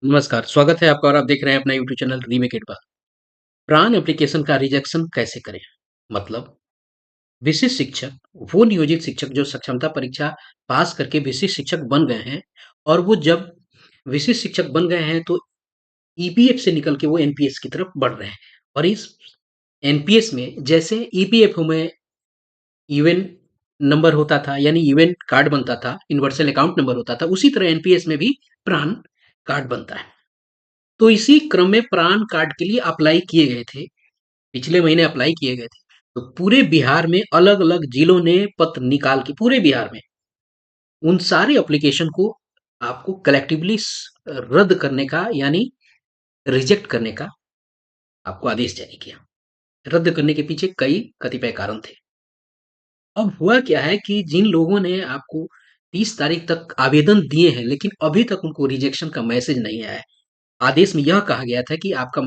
नमस्कार, स्वागत है आपका और आप देख रहे हैं अपना यूट्यूब चैनल रीमेक इट बार। प्राण एप्लीकेशन का रिजेक्शन कैसे करें? मतलब विशिष्ट शिक्षक, वो नियोजित शिक्षक जो सक्षमता परीक्षा पास करके विशिष्ट शिक्षक बन गए हैं और वो जब विशिष्ट शिक्षक बन गए हैं तो ईपीएफ से निकल के वो एनपीएस की तरफ बढ़ रहे हैं। और इस एनपीएस में जैसे ईपीएफओ में यूएन नंबर होता था यानी यूएन कार्ड बनता था, यूनिवर्सल अकाउंट नंबर होता था, उसी तरह एनपीएस में भी प्राण कार्ड बनता है। तो इसी क्रम में प्राण कार्ड के लिए अप्लाई किए गए थे, पिछले महीने अप्लाई किए गए थे। तो पूरे बिहार में अलग-अलग जिलों ने पत्र निकाल के पूरे बिहार में उन सारे एप्लीकेशन को आपको कलेक्टिवली रद्द करने का यानी रिजेक्ट करने का आपको आदेश जारी किया। रद्द करने के पीछे कई कतिपय कारण थे। अब हुआ क्या है कि जिन लोगों ने आपको 30 तारीख तक आवेदन दिए हैं, लेकिन अभी तक उनको रिजेक्शन का मैसेज नहीं आया है। आदेश में यह कहा गया था कि आपका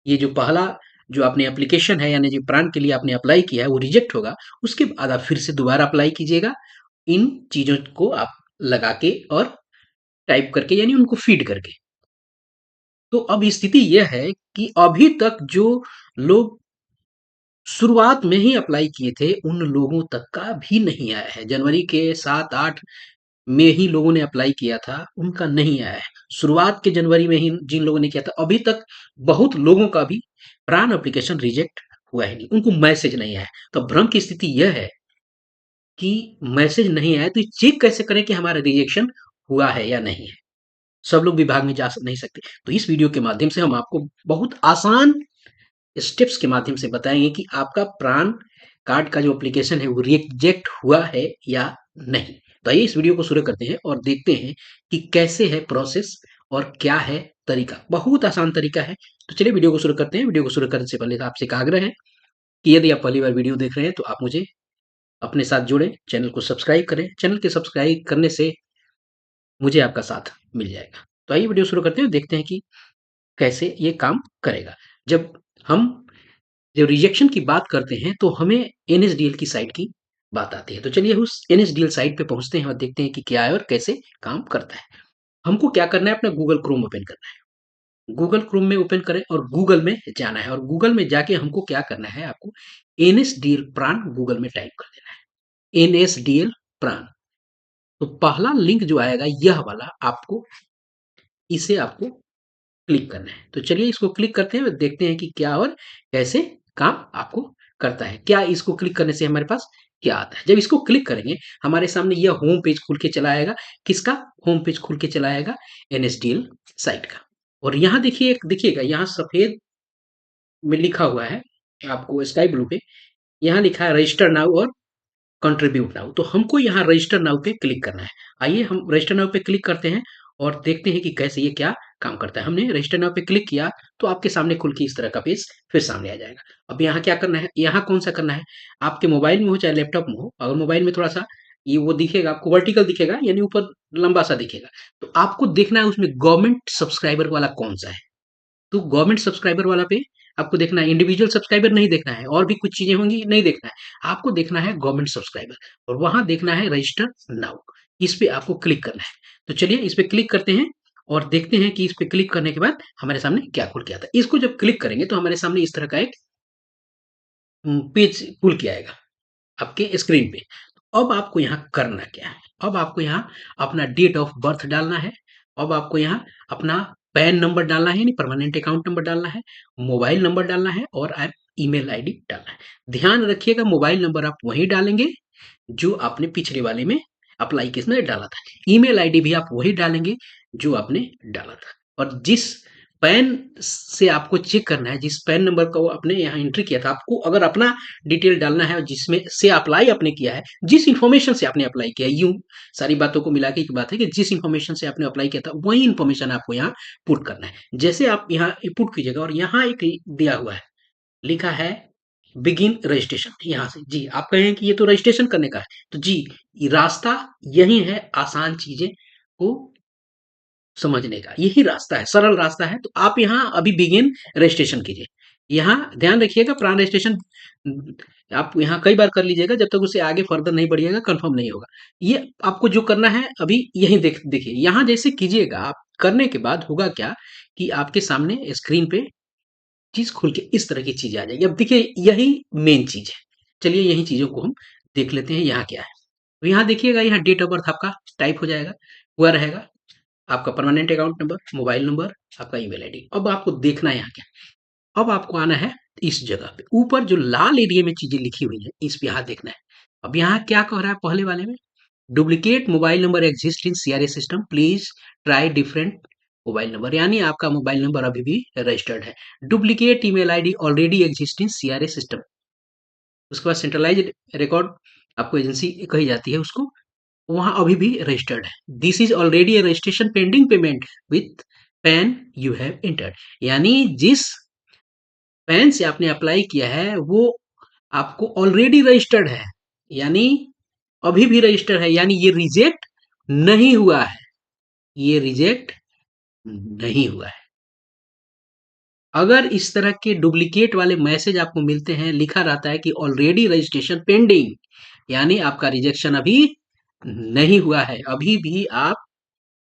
ये जो पहला जो आपने एप्लीकेशन है यानी जो प्राण के लिए आपने अप्लाई किया है वो रिजेक्ट होगा। उसके बाद आप फिर से दोबारा अप्लाई कीजिएगा। इन चीज़ों को आप लगा के और टाइप करके यानी उनको फीड करके। तो अब स्थिति यह है कि अभी तक जो लोग शुरुआत में ही अप्लाई किए थे, उन लोगों तक का भी नहीं आया है। जनवरी के 7-8 में ही लोगों ने अप्लाई किया था, उनका नहीं आया है। शुरुआत के जनवरी में ही जिन लोगों ने किया था, अभी तक बहुत लोगों का भी प्राण एप्लीकेशन रिजेक्ट हुआ है नहीं, उनको मैसेज नहीं आया है। तो भ्रम की स्थिति यह है कि मैसेज नहीं आया तो ये चेक कैसे करें कि हमारा रिजेक्शन हुआ है या नहीं है? सब लोग विभाग में जा नहीं सकते। तो इस वीडियो के माध्यम से हम आपको बहुत आसान स्टेप्स के माध्यम से बताएँगे कि आपका प्राण कार्ड का जो एप्लीकेशन है वो रिजेक्ट हुआ है या नहीं। तो आइए इस वीडियो को शुरू करते हैं और देखते हैं कि कैसे है प्रोसेस और क्या है तरीका। बहुत आसान तरीका है। तो चलिए वीडियो को शुरू करते हैं। वीडियो को शुरू करने से पहले आपसे एक आग्रह है कि यदि आप पहली बार वीडियो देख रहे हैं तो आप मुझे अपने साथ जोड़ें, चैनल को सब्सक्राइब करें। चैनल के सब्सक्राइब करने से मुझे आपका साथ मिल जाएगा। तो आइए वीडियो शुरू करते हैं, देखते हैं कि कैसे ये काम करेगा। जब हम जब रिजेक्शन की बात करते हैं तो हमें एनएसडीएल की साइट की बात आती है। तो चलिए उस एनएसडीएल साइट पे पहुंचते हैं और देखते हैं कि क्या है और कैसे काम करता है। हमको क्या करना है, अपना गूगल क्रोम ओपन करना है। गूगल क्रोम में ओपन करें और गूगल में जाना है और गूगल में जाके हमको क्या करना है, आपको एनएसडीएल प्राण गूगल में टाइप कर देना है। एनएसडीएल प्राण। तो पहला लिंक जो आएगा यह वाला, आपको इसे आपको क्लिक करना है। तो चलिए इसको क्लिक करते हैं और देखते हैं कि क्या और कैसे काम आपको करता है। क्या इसको क्लिक करने से हमारे पास क्या आता है? जब इसको क्लिक करेंगे, हमारे सामने यह होम पेज खुल के चला आएगा। किसका होम पेज खुल के चला आएगा? एनएसडीएल साइट का। और यहाँ देखिए, देखिएगा यहाँ सफेद में लिखा हुआ है, आपको स्काई ब्लू पे यहाँ लिखा है रजिस्टर नाउ और कंट्रीब्यूट नाउ। तो हमको यहाँ रजिस्टर नाउ पे क्लिक करना है। आइए हम रजिस्टर नाउ पे क्लिक करते हैं और देखते हैं कि कैसे ये क्या काम करता है। हमने रजिस्टर नाउ पे क्लिक किया तो आपके सामने खुल के इस तरह का पेज फिर सामने आ जाएगा। अब यहाँ क्या करना है, यहाँ कौन सा करना है, आपके मोबाइल में हो चाहे लैपटॉप में हो। अगर मोबाइल में थोड़ा सा ये वो दिखेगा आपको, वर्टिकल दिखेगा यानी ऊपर लंबा सा दिखेगा। तो आपको देखना है उसमें गवर्नमेंट सब्सक्राइबर वाला कौन सा है। तो गवर्नमेंट सब्सक्राइबर वाला पे आपको देखना है, इंडिविजुअल सब्सक्राइबर नहीं देखना है, और भी कुछ चीजें होंगी नहीं देखना है। आपको देखना है गवर्नमेंट सब्सक्राइबर और वहां देखना है रजिस्टर नाउ। इस पे आपको क्लिक करना है। तो चलिए इस पे क्लिक करते हैं और देखते हैं कि इस पे क्लिक करने के बाद हमारे सामने क्या खुल के आता है। इसको जब क्लिक करेंगे तो हमारे सामने इस तरह का एक पेज खुल के आएगा आपके स्क्रीन पे। अब आपको यहाँ करना क्या है, अब आपको यहाँ अपना डेट ऑफ बर्थ डालना है। अब आपको यहाँ अपना पैन नंबर डालना है यानी परमानेंट अकाउंट नंबर डालना है, मोबाइल नंबर डालना है और आप ईमेल आईडी डालना है। ध्यान रखिएगा मोबाइल नंबर आप वही डालेंगे जो आपने पिछले वाले में अप्लाई केस में डाला था। ईमेल आईडी भी आप वही डालेंगे जो आपने डाला था। और जिस पैन से आपको चेक करना है, जिस पैन नंबर को आपने यहाँ एंट्री किया था, आपको अगर अपना डिटेल डालना है और जिसमें से अप्लाई आपने किया है, जिस इन्फॉर्मेशन से आपने अप्लाई किया है, यूं सारी बातों को मिला के एक बात है कि जिस इन्फॉर्मेशन से आपने अप्लाई किया था वही इन्फॉर्मेशन आपको यहाँ पुट करना है। जैसे आप यहाँ पुट कीजिएगा और यहाँ एक दिया हुआ है, लिखा है बिगिन रजिस्ट्रेशन। यहाँ से जी आप कहें कि ये तो रजिस्ट्रेशन करने का है, तो जी ये रास्ता यही है आसान चीजें को समझने का, यही रास्ता है, सरल रास्ता है। तो आप यहाँ अभी बिगिन रजिस्ट्रेशन कीजिए। यहाँ ध्यान रखिएगा प्राण रजिस्ट्रेशन आप यहाँ कई बार कर लीजिएगा, जब तक उससे आगे फर्दर नहीं बढ़िएगा कंफर्म नहीं होगा। ये आपको जो करना है अभी यही देखिए यहाँ जैसे कीजिएगा आप, करने के बाद होगा क्या कि आपके सामने स्क्रीन पे चीज़ खुल के इस तरह की चीज़ आ जाएगी। अब देखिए यही मेन चीज़ है। चलिए यही चीज़ों को हम देख लेते हैं यहाँ क्या है। तो यहाँ देखिएगा यहाँ डेट ऑफ बर्थ आपका टाइप हो जाएगा, हुआ रहेगा, आपका permanent account number, mobile number, आपका ईमेल आईडी। अब आपको देखना है यहाँ क्या, अब आपको आना है इस जगह पे, ऊपर जो लाल एरिया में चीज़ें लिखी हुई हैं, इस पे यहाँ देखना है। अब यहाँ क्या कह रहा है पहले वाले में? Duplicate mobile number exist in CRA system, please try different mobile number, यानी आपका मोबाइल नंबर अभी भी रजिस्टर्ड है। Duplicate email ID already exist in CRA system. उसके बाद सेंट्रलाइज्ड रिकॉर्ड आपको एजेंसी कही जाती है उसको, वहां अभी भी रजिस्टर्ड है। This is already A registration pending payment with pan you have entered, यानी जिस पैन से आपने अप्लाई किया है वो आपको ऑलरेडी रजिस्टर्ड है, यानी अभी भी रजिस्टर है, यानी ये रिजेक्ट नहीं हुआ है, ये रिजेक्ट नहीं हुआ है। अगर इस तरह के डुप्लीकेट वाले मैसेज आपको मिलते हैं, लिखा रहता है कि ऑलरेडी रजिस्ट्रेशन पेंडिंग, यानी आपका रिजेक्शन अभी नहीं हुआ है, अभी भी आप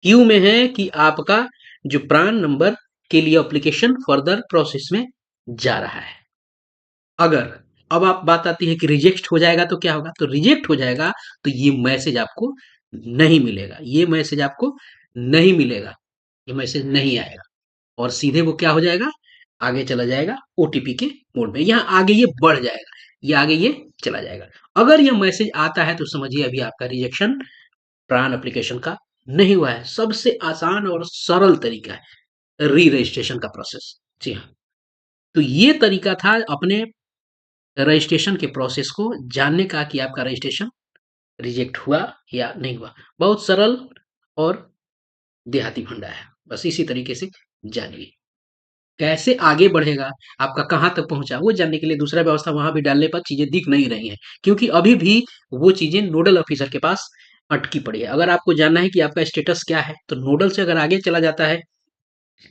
क्यू में है कि आपका जो प्रान नंबर के लिए एप्लीकेशन फर्दर प्रोसेस में जा रहा है। अगर अब आप बात आती है कि रिजेक्ट हो जाएगा तो क्या होगा, तो रिजेक्ट हो जाएगा तो ये मैसेज आपको नहीं मिलेगा, ये मैसेज आपको नहीं मिलेगा, ये मैसेज नहीं आएगा, और सीधे वो क्या हो जाएगा, आगे चला जाएगा ओटीपी के मोड में, यहाँ आगे ये बढ़ जाएगा, ये आगे ये चला जाएगा। अगर ये मैसेज आता है तो समझिए अभी आपका रिजेक्शन प्राण एप्लीकेशन का नहीं हुआ है। सबसे आसान और सरल तरीका है री रजिस्ट्रेशन का प्रोसेस। जी हाँ, तो ये तरीका था अपने रजिस्ट्रेशन के प्रोसेस को जानने का कि आपका रजिस्ट्रेशन रिजेक्ट हुआ या नहीं हुआ। बहुत सरल और देहाती फंडा है, बस इसी तरीके से जानिए। कैसे आगे बढ़ेगा, आपका कहाँ तक पहुँचा, वो जानने के लिए दूसरा व्यवस्था वहाँ भी डालने पर चीज़ें दिख नहीं रही हैं, क्योंकि अभी भी वो चीज़ें नोडल ऑफिसर के पास अटकी पड़ी है। अगर आपको जानना है कि आपका स्टेटस क्या है, तो नोडल से अगर आगे चला जाता है,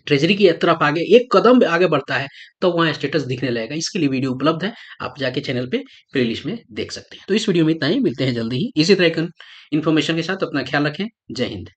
ट्रेजरी की तरफ आगे एक कदम आगे बढ़ता है, तो वहाँ स्टेटस दिखने लगेगा। इसके लिए वीडियो उपलब्ध है, आप जाके चैनल पे प्लेलिस्ट में देख सकते हैं। तो इस वीडियो में इतना ही, मिलते हैं जल्दी ही इसी तरह की इन्फॉर्मेशन के साथ। अपना ख्याल रखें। जय हिंद।